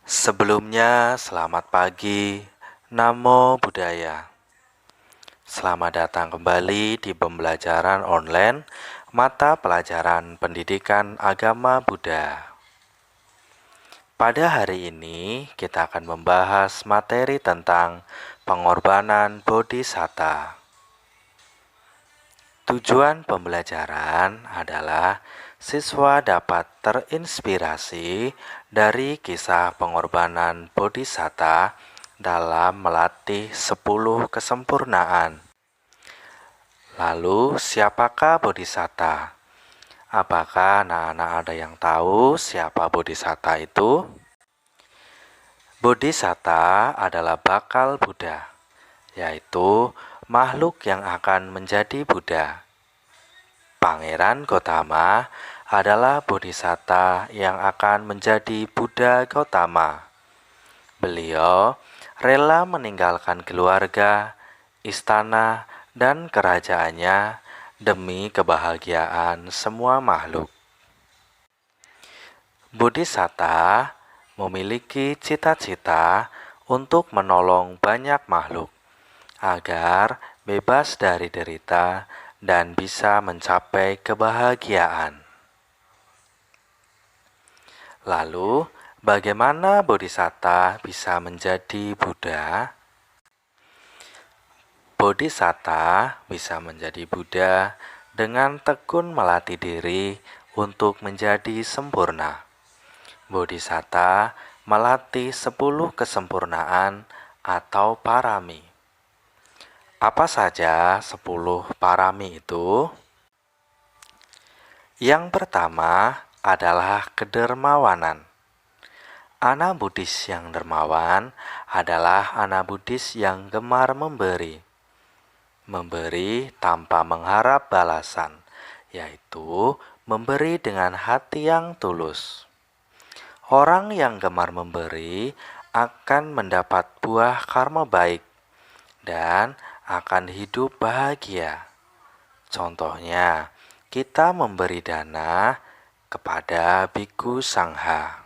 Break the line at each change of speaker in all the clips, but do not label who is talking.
Sebelumnya, selamat pagi. Namo Buddhaya. Selamat datang kembali di pembelajaran online mata pelajaran Pendidikan Agama Buddha. Pada hari ini, kita akan membahas materi tentang pengorbanan Bodhisatta. Tujuan pembelajaran adalah siswa dapat terinspirasi dari kisah pengorbanan Bodhisatta dalam melatih 10 kesempurnaan. Lalu, siapakah Bodhisatta? Apakah anak-anak ada yang tahu siapa Bodhisatta itu? Bodhisatta adalah bakal Buddha, yaitu makhluk yang akan menjadi Buddha. Pangeran Gotama adalah Bodhisatta yang akan menjadi Buddha Gotama. Beliau rela meninggalkan keluarga, istana, dan kerajaannya demi kebahagiaan semua makhluk. Bodhisatta memiliki cita-cita untuk menolong banyak makhluk agar bebas dari derita dan bisa mencapai kebahagiaan. Lalu, bagaimana Bodhisatta bisa menjadi Buddha? Bodhisatta bisa menjadi Buddha dengan tekun melatih diri untuk menjadi sempurna. Bodhisatta melatih 10 kesempurnaan atau parami. Apa saja 10 parami itu? Yang pertama adalah kedermawanan. Anak Buddhis yang dermawan adalah anak Buddhis yang gemar memberi. Memberi tanpa mengharap balasan, yaitu memberi dengan hati yang tulus. Orang yang gemar memberi akan mendapat buah karma baik dan akan hidup bahagia. Contohnya, kita memberi dana kepada Bhikkhu Sangha.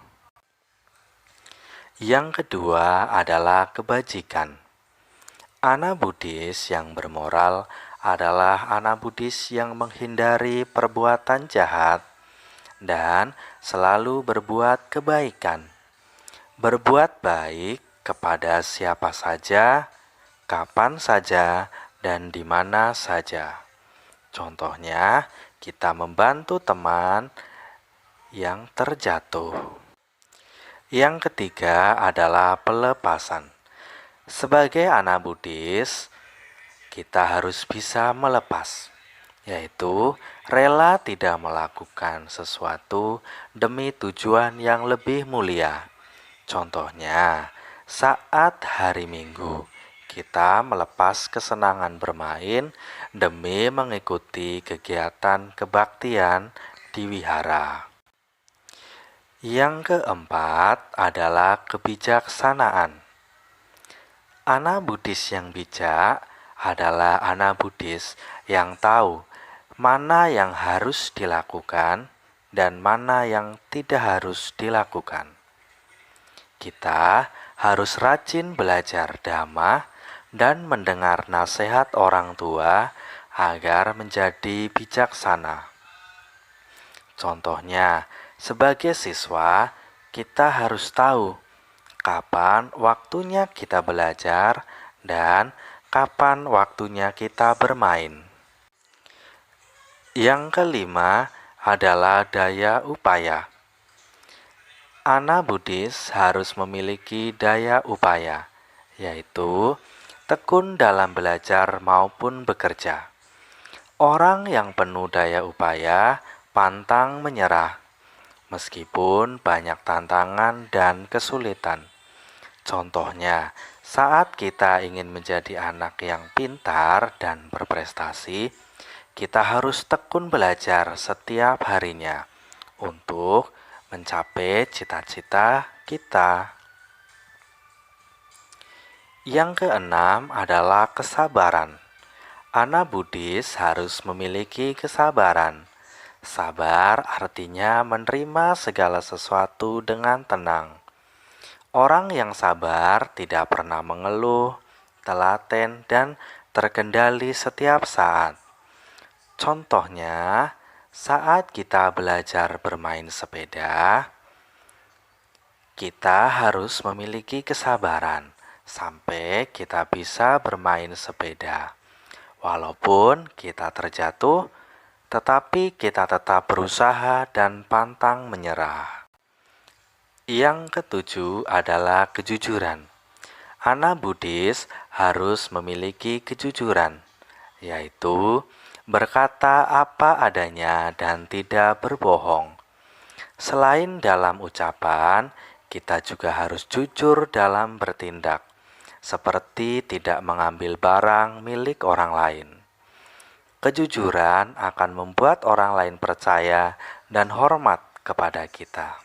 Yang kedua adalah kebajikan. Anak Buddhis yang bermoral adalah anak Buddhis yang menghindari perbuatan jahat dan selalu berbuat kebaikan. Berbuat baik kepada siapa saja, kapan saja, dan di mana saja. Contohnya, kita membantu teman yang terjatuh. Yang ketiga adalah pelepasan. Sebagai anak Buddhis, kita harus bisa melepas, yaitu rela tidak melakukan sesuatu demi tujuan yang lebih mulia. Contohnya, saat hari Minggu, kita melepas kesenangan bermain demi mengikuti kegiatan kebaktian di wihara. Yang keempat adalah kebijaksanaan. Anak Buddhis yang bijak adalah anak Buddhis yang tahu mana yang harus dilakukan dan mana yang tidak harus dilakukan. Kita harus rajin belajar dhamma dan mendengar nasihat orang tua agar menjadi bijaksana. Contohnya, sebagai siswa, kita harus tahu kapan waktunya kita belajar dan kapan waktunya kita bermain. Yang kelima adalah daya upaya. Anak Buddhis harus memiliki daya upaya, yaitu tekun dalam belajar maupun bekerja. Orang yang penuh daya upaya pantang menyerah, meskipun banyak tantangan dan kesulitan. Contohnya, saat kita ingin menjadi anak yang pintar dan berprestasi, kita harus tekun belajar setiap harinya untuk mencapai cita-cita kita. Yang keenam adalah kesabaran. Anak Buddhis harus memiliki kesabaran. Sabar artinya menerima segala sesuatu dengan tenang. Orang yang sabar tidak pernah mengeluh, telaten, dan terkendali setiap saat. Contohnya, saat kita belajar bermain sepeda, kita harus memiliki kesabaran sampai kita bisa bermain sepeda. Walaupun kita terjatuh, tetapi kita tetap berusaha dan pantang menyerah. Yang ketujuh adalah kejujuran. Anak Buddhis harus memiliki kejujuran, yaitu berkata apa adanya dan tidak berbohong. Selain dalam ucapan, kita juga harus jujur dalam bertindak, seperti tidak mengambil barang milik orang lain. Kejujuran akan membuat orang lain percaya dan hormat kepada kita.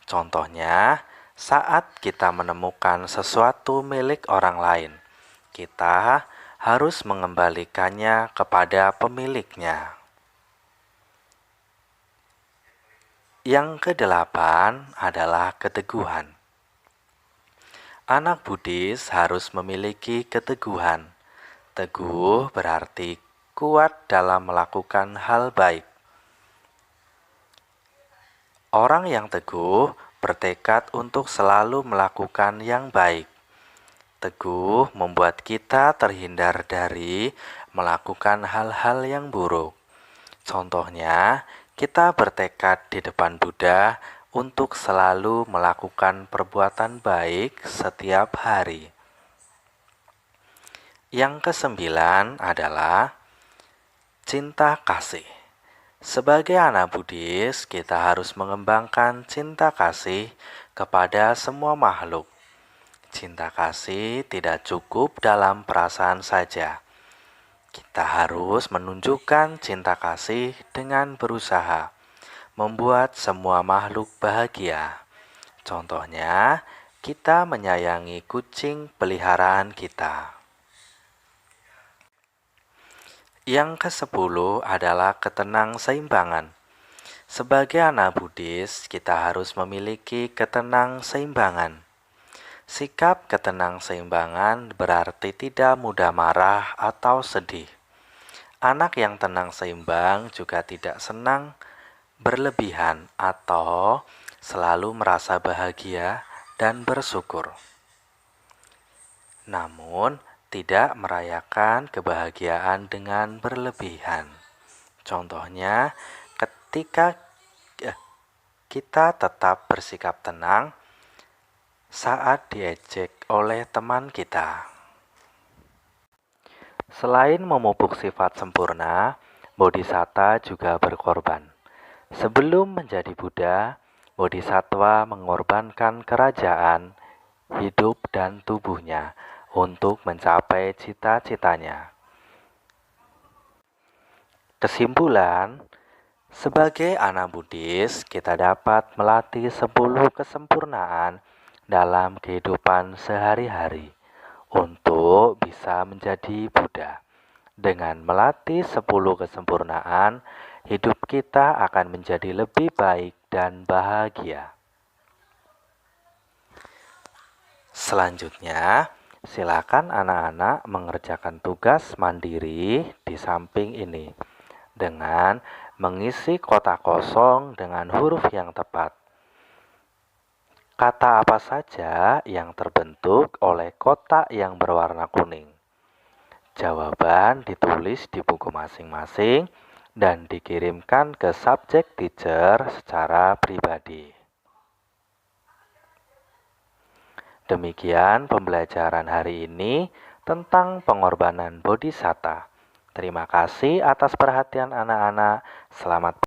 Contohnya, saat kita menemukan sesuatu milik orang lain, kita harus mengembalikannya kepada pemiliknya. Yang kedelapan adalah keteguhan. Anak Buddhis harus memiliki keteguhan. Teguh berarti kuat dalam melakukan hal baik. Orang yang teguh bertekad untuk selalu melakukan yang baik. Teguh membuat kita terhindar dari melakukan hal-hal yang buruk. Contohnya, kita bertekad di depan Buddha untuk selalu melakukan perbuatan baik setiap hari. Yang kesembilan adalah cinta kasih. Sebagai anak Buddhis, kita harus mengembangkan cinta kasih kepada semua makhluk. Cinta kasih tidak cukup dalam perasaan saja. Kita harus menunjukkan cinta kasih dengan berusaha membuat semua makhluk bahagia. Contohnya, kita menyayangi kucing peliharaan kita. Yang ke-10 adalah ketenangseimbangan. Sebagai anak Buddhis, kita harus memiliki ketenangseimbangan. Sikap ketenangseimbangan berarti tidak mudah marah atau sedih. Anak yang tenang seimbang juga tidak senang berlebihan atau selalu merasa bahagia dan bersyukur. Namun, tidak merayakan kebahagiaan dengan berlebihan. Contohnya, ketika kita tetap bersikap tenang saat diejek oleh teman kita. Selain memupuk sifat sempurna, Bodhisatta juga berkorban. Sebelum menjadi Buddha, Bodhisattva mengorbankan kerajaan, hidup, dan tubuhnya untuk mencapai cita-citanya. Kesimpulan, sebagai anak Buddhis, kita dapat melatih 10 kesempurnaan dalam kehidupan sehari-hari untuk bisa menjadi Buddha. Dengan melatih 10 kesempurnaan, hidup kita akan menjadi lebih baik dan bahagia. Selanjutnya, silakan anak-anak mengerjakan tugas mandiri di samping ini dengan mengisi kotak kosong dengan huruf yang tepat. Kata apa saja yang terbentuk oleh kotak yang berwarna kuning? Jawaban ditulis di buku masing-masing dan dikirimkan ke subject teacher secara pribadi. Demikian pembelajaran hari ini tentang pengorbanan Bodhisatta. Terima kasih atas perhatian anak-anak. Selamat